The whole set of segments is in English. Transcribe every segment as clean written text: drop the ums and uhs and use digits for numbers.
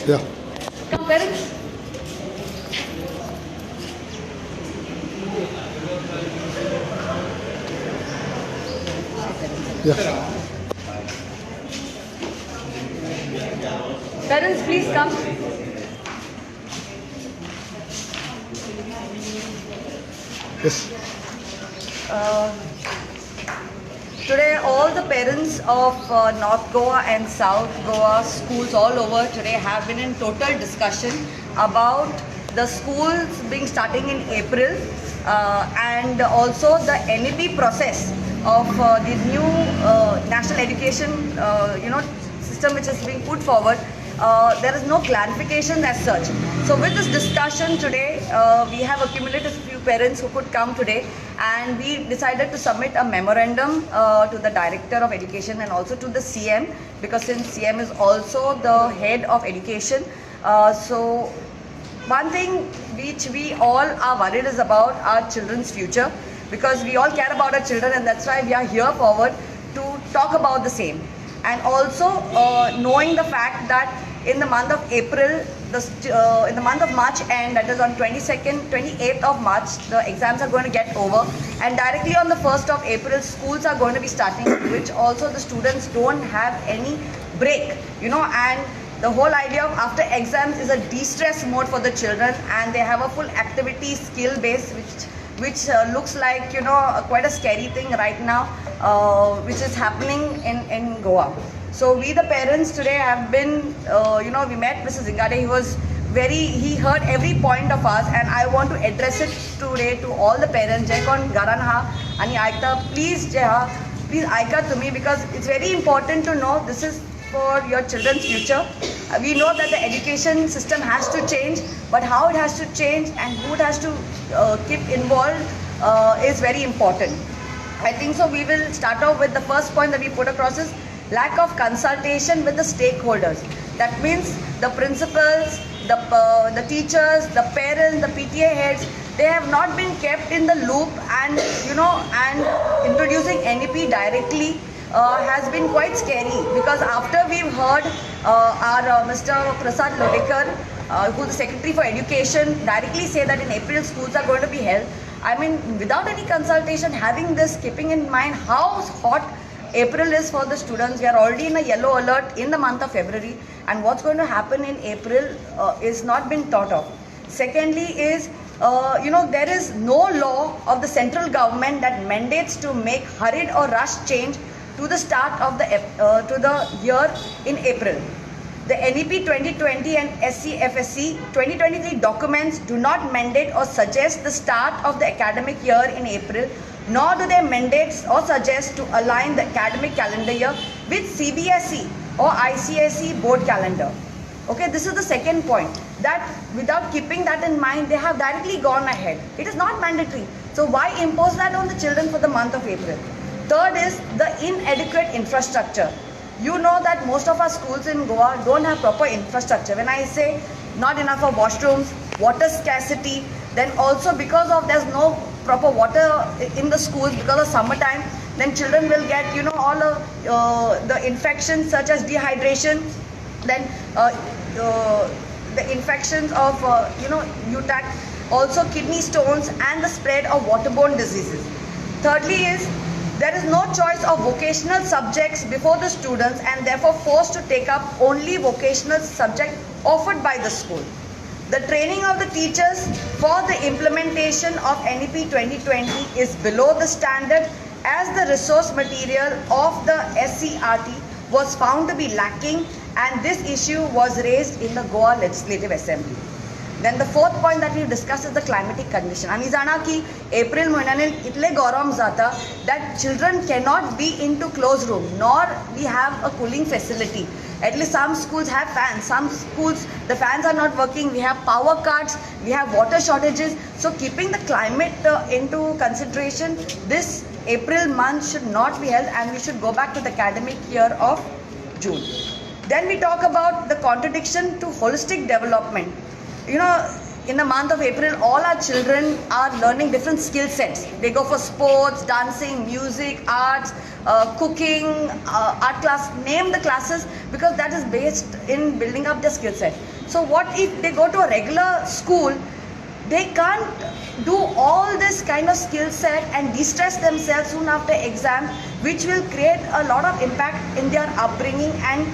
Yeah. Come, parents. Yeah. Parents, please come. Yes. Today, all the parents of North Goa and South Goa schools all over today have been in total discussion about the schools being starting in April and also the NEP process of the new national education system which is being put forward. There is no clarification as such. So with this discussion today, we have accumulated a few parents who could come today, and we decided to submit a memorandum to the Director of Education and also to the CM, because since CM is also the head of education. So one thing which we all are worried is about our children's future, because we all care about our children, and that's why we are here forward to talk about the same. And also knowing the fact that in the month of April, in the month of March end, that is on 28th of March, the exams are going to get over, and directly on the 1st of April, schools are going to be starting, which also the students don't have any break, and the whole idea of after exams is a de-stress mode for the children, and they have a full activity skill base, which looks like quite a scary thing right now, which is happening in Goa. So we the parents today have been we met Mr. Zingade. He heard every point of us, and I want to address it today to all the parents. Jai kon garanha ani aika, please aika to me, because it's very important to know this is for your children's future. We know that the education system has to change, but how it has to change and who it has to keep involved is very important. I think so. We will start off with the first point that we put across is lack of consultation with the stakeholders. That means the principals, the teachers, the parents, the PTA heads, they have not been kept in the loop, and and introducing NEP directly has been quite scary, because after we've heard our Mr. Prasad Lodekar, who is the Secretary for Education, directly say that in April schools are going to be held. I mean, without any consultation, having this, keeping in mind how hot April is for the students. We are already in a yellow alert in the month of February, and what's going to happen in April is not been thought of. Secondly is, there is no law of the central government that mandates to make hurried or rushed change to the start of the year in April. The NEP 2020 and SCFSC 2023 documents do not mandate or suggest the start of the academic year in April, nor do they mandate or suggest to align the academic calendar year with CBSE or ICSE board calendar. Okay, this is the second point, that without keeping that in mind, they have directly gone ahead. It is not mandatory. So why impose that on the children for the month of April? Third is the inadequate infrastructure. You know that most of our schools in Goa don't have proper infrastructure. When I say not enough of washrooms, water scarcity, then also because of there's no proper water in the schools because of summertime, then children will get all of the infections such as dehydration, then the infections of UTAC, also kidney stones, and the spread of waterborne diseases. Thirdly is, there is no choice of vocational subjects before the students, and therefore forced to take up only vocational subject offered by the school. The training of the teachers for the implementation of NEP 2020 is below the standard, as the resource material of the SCRT was found to be lacking, and this issue was raised in the Goa Legislative Assembly. Then the fourth point that we discussed is the climatic condition. आम्ही जाणा की April महिन्याने इतले गरम जाता that children cannot be into closed room, nor we have a cooling facility. At least some schools have fans, some schools the fans are not working, we have power cuts, we have water shortages. So keeping the climate into consideration, this April month should not be held, and we should go back to the academic year of June. Then we talk about the contradiction to holistic development. in the month of April, all our children are learning different skill sets. They go for sports, dancing, music, arts, cooking, art class, name the classes, because that is based in building up their skill set. So what if they go to a regular school, they can't do all this kind of skill set and de-stress themselves soon after exam, which will create a lot of impact in their upbringing and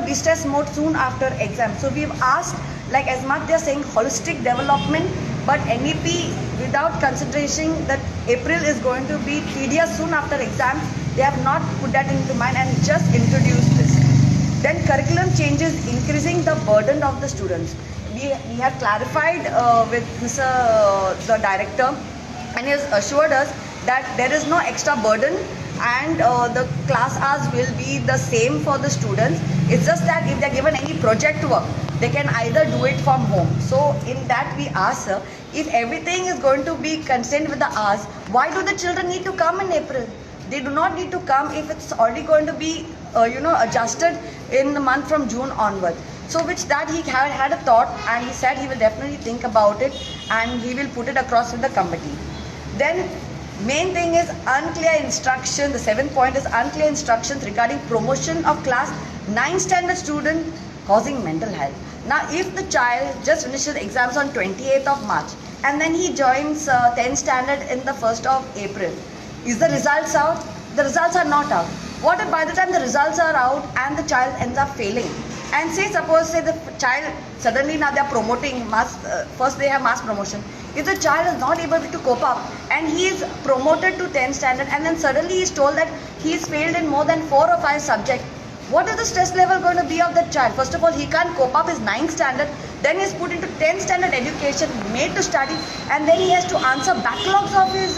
de-stress mode soon after exam. So we've asked, like as much they're saying holistic development, but NEP without consideration that April is going to be tedious soon after exams, they have not put that into mind and just introduced this. Then curriculum changes, increasing the burden of the students. We have clarified with Mr. The director, and he has assured us that there is no extra burden and the class hours will be the same for the students. It's just that if they are given any project work, they can either do it from home. So in that we ask, sir, if everything is going to be consistent with the hours, why do the children need to come in April? They do not need to come if it's already going to be adjusted in the month from June onwards. So which that he had a thought, and he said he will definitely think about it and he will put it across with the committee. Then main thing is unclear instruction. The 7th point is unclear instructions regarding promotion of class 9 standard student causing mental health. Now if the child just finishes exams on 28th of March and then he joins 10th standard in the 1st of April, is the results out? The results are not out. What if by the time the results are out and the child ends up failing? And suppose the child suddenly now they are promoting first they have mass promotion. If the child is not able to cope up and he is promoted to 10th standard and then suddenly he is told that he is failed in more than 4 or 5 subjects, what is the stress level going to be of that child? First of all, he can't cope up his 9th standard, then he is put into 10th standard education, made to study, and then he has to answer backlogs of his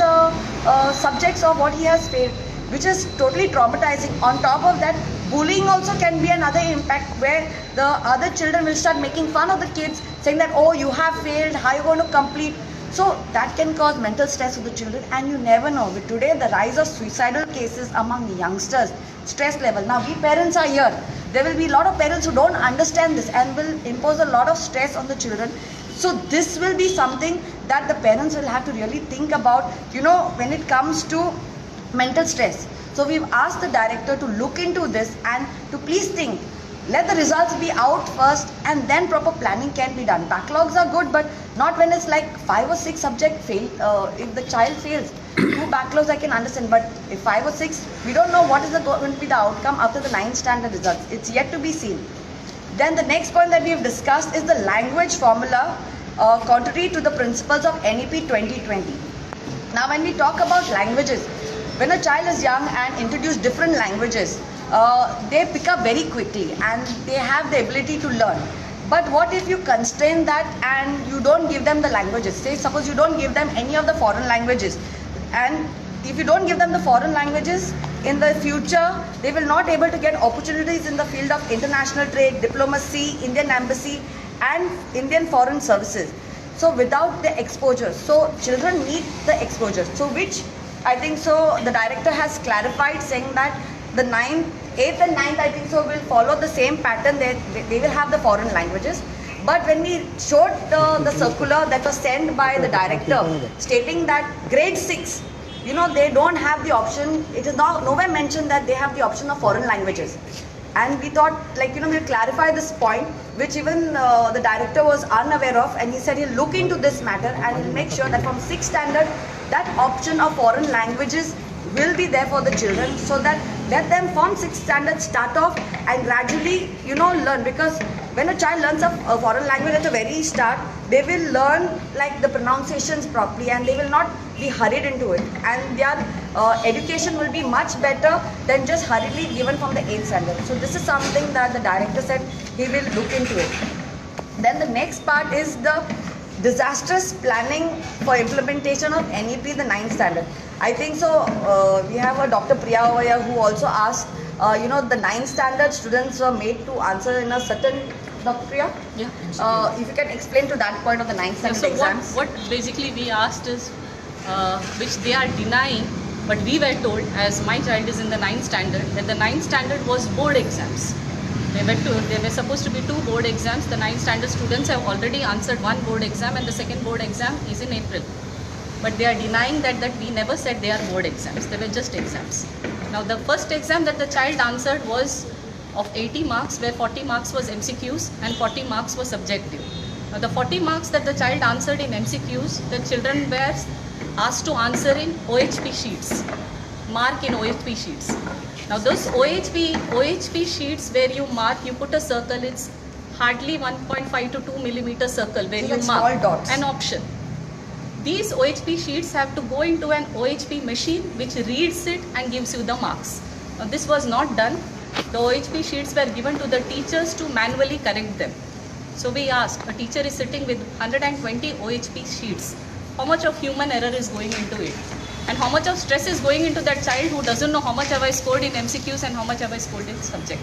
subjects of what he has failed, which is totally traumatizing. On top of that, bullying also can be another impact, where the other children will start making fun of the kids, saying that, oh, you have failed, how are you going to complete? So that can cause mental stress to the children, and you never know. With today, the rise of suicidal cases among youngsters, stress level. Now we parents are here. There will be a lot of parents who don't understand this and will impose a lot of stress on the children. So this will be something that the parents will have to really think about, when it comes to mental stress. So we've asked the director to look into this and to please think. Let the results be out first and then proper planning can be done. Backlogs are good, but not when it's like 5 or 6 subjects fail. If the child fails, 2 backlogs I can understand, but if 5 or 6, we don't know what is going to be the outcome after the 9th standard results. It's yet to be seen. Then the next point that we have discussed is the language formula, contrary to the principles of NEP 2020. Now when we talk about languages, when a child is young and introduce different languages, they pick up very quickly and they have the ability to learn. But what if you constrain that and you don't give them the languages? Say suppose you don't give them any of the foreign languages, and if you don't give them the foreign languages, in the future they will not able to get opportunities in the field of international trade, diplomacy, Indian embassy and Indian foreign services. So without the exposure, so children need the exposure. So which I think so the director has clarified, saying that the 9th, 8th and 9th I think so will follow the same pattern. They will have the foreign languages. But when we showed the circular that was sent by the director stating that grade 6, they don't have the option, it is not nowhere mentioned that they have the option of foreign languages. And we thought, we'll clarify this point, which even the director was unaware of, and he said he'll look into this matter and he'll make sure that from 6th standard, that option of foreign languages will be there for the children, so that let them from 6th standard start off and gradually, learn. Because when a child learns a foreign language at the very start, they will learn the pronunciations properly and they will not be hurried into it. And their education will be much better than just hurriedly given from the 8th standard. So this is something that the director said he will look into it. Then the next part is the disastrous planning for implementation of NEP, the 9th standard. I think so, we have a Dr. Priya over here who also asked, the 9th standard students were made to answer in a certain, Dr. Priya? Yeah. If you can explain to that point of the 9th standard exams. What basically we asked is, which they are denying, but we were told, as my child is in the 9th standard, that the 9th standard was board exams. There were supposed to be 2 board exams. The 9th standard students have already answered 1 board exam, and the second board exam is in April. But they are denying that we never said they are board exams. They were just exams. Now the first exam that the child answered was of 80 marks, where 40 marks was MCQs and 40 marks was subjective. Now the 40 marks that the child answered in MCQs, the children were asked to answer in OHP sheets, mark in OHP sheets. Now those OHP sheets where you mark, you put a circle, it's hardly 1.5 to 2 millimeter circle where So you like mark small dots. an option. These OHP sheets have to go into an OHP machine which reads it and gives you the marks. Now this was not done. The OHP sheets were given to the teachers to manually correct them. So we asked, a teacher is sitting with 120 OHP sheets. How much of human error is going into it? And how much of stress is going into that child who doesn't know how much have I scored in MCQs and how much have I scored in subject?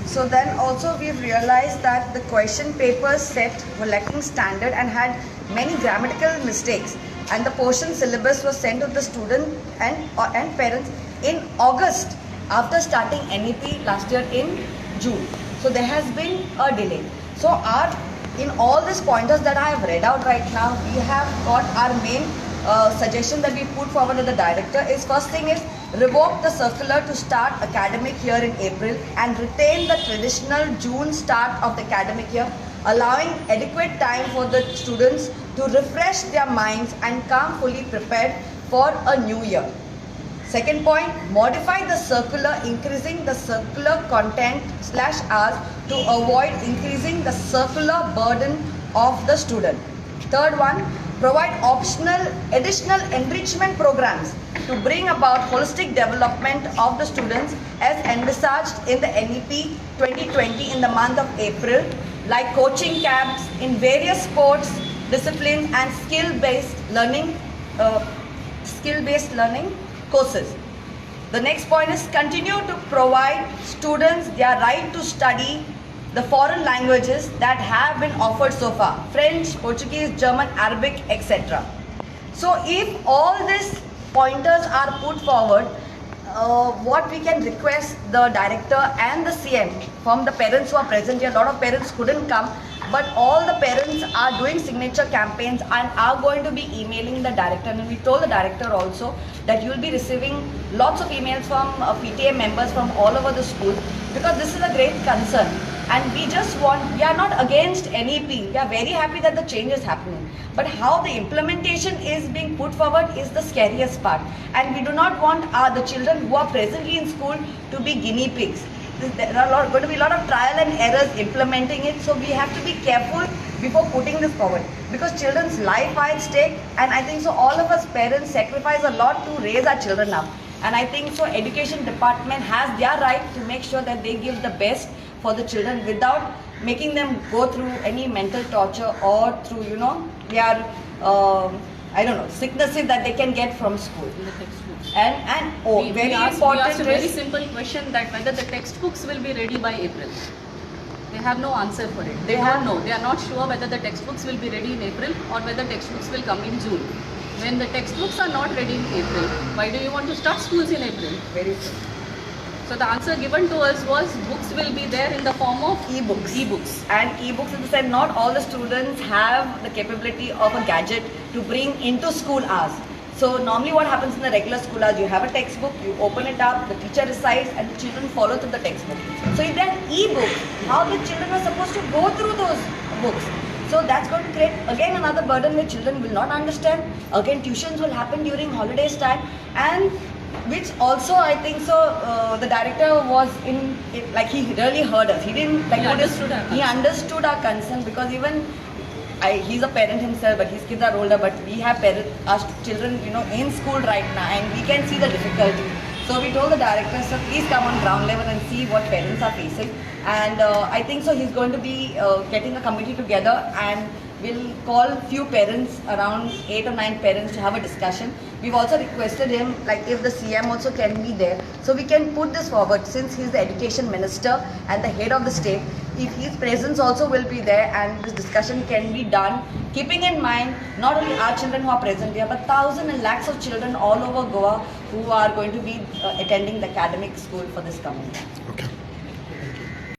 So then also we've realized that the question papers set were lacking standard and had many grammatical mistakes, and the portion syllabus was sent to the student and parents in August after starting NEP last year in June. So there has been a delay. So in all these pointers that I have read out right now, we have got our main suggestion that we put forward to the director is, first thing is, revoke the circular to start academic year in April and retain the traditional June start of the academic year, allowing adequate time for the students to refresh their minds and come fully prepared for a new year. Second point, modify the circular, increasing the circular content /hours to avoid increasing the circular burden of the student. Third one, provide optional additional enrichment programs to bring about holistic development of the students as envisaged in the NEP 2020 in the month of April, like coaching camps in various sports, disciplines and skill-based learning courses. The next point is continue to provide students their right to study the foreign languages that have been offered so far: French, Portuguese, German, Arabic, etc. So if all these pointers are put forward, what we can request the director and the CM from the parents who are present here. A lot of parents couldn't come, but all the parents are doing signature campaigns and are going to be emailing the director, and we told the director also that you will be receiving lots of emails from PTA members from all over the school, because this is a great concern. And we are not against NEP, we are very happy that the change is happening. But how the implementation is being put forward is the scariest part. And we do not want the children who are presently in school to be guinea pigs. There are going to be a lot of trial and errors implementing it, so we have to be careful before putting this forward, because children's life are at stake, and I think so all of us parents sacrifice a lot to raise our children up. And I think so education department has their right to make sure that they give the best for the children without making them go through any mental torture or through, their, sicknesses that they can get from school. We asked a very simple question, that whether the textbooks will be ready by April. They have no answer for it. They don't know. They are not sure whether the textbooks will be ready in April or whether textbooks will come in June. When the textbooks are not ready in April, why do you want to start schools in April? Very true. So the answer given to us was books will be there in the form of e-books. And e-books in the sense, not all the students have the capability of a gadget to bring into school hours. So normally what happens in the regular school hours, you have a textbook, you open it up, the teacher recites and the children follow through the textbook. So if there are e-books, how the children are supposed to go through those books? So that's going to create again another burden which children will not understand. Again, tuitions will happen during holidays time, and which also I think so the director was in it, like he really heard us. He didn't like he understood our concern, because even he's a parent himself, but his kids are older, but we have our children in school right now, and we can see the difficulty. So we told the director, so please come on ground level and see what parents are facing. And I think so he's going to be getting a committee together, and we'll call few parents, around 8 or 9 parents, to have a discussion. We've also requested him, like if the CM also can be there, so we can put this forward, since he's the education minister and the head of the state. If his presence also will be there and this discussion can be done Keeping in mind not only our children who are present here, but thousands and lakhs of children all over Goa who are going to be attending the academic school for this coming year. Okay.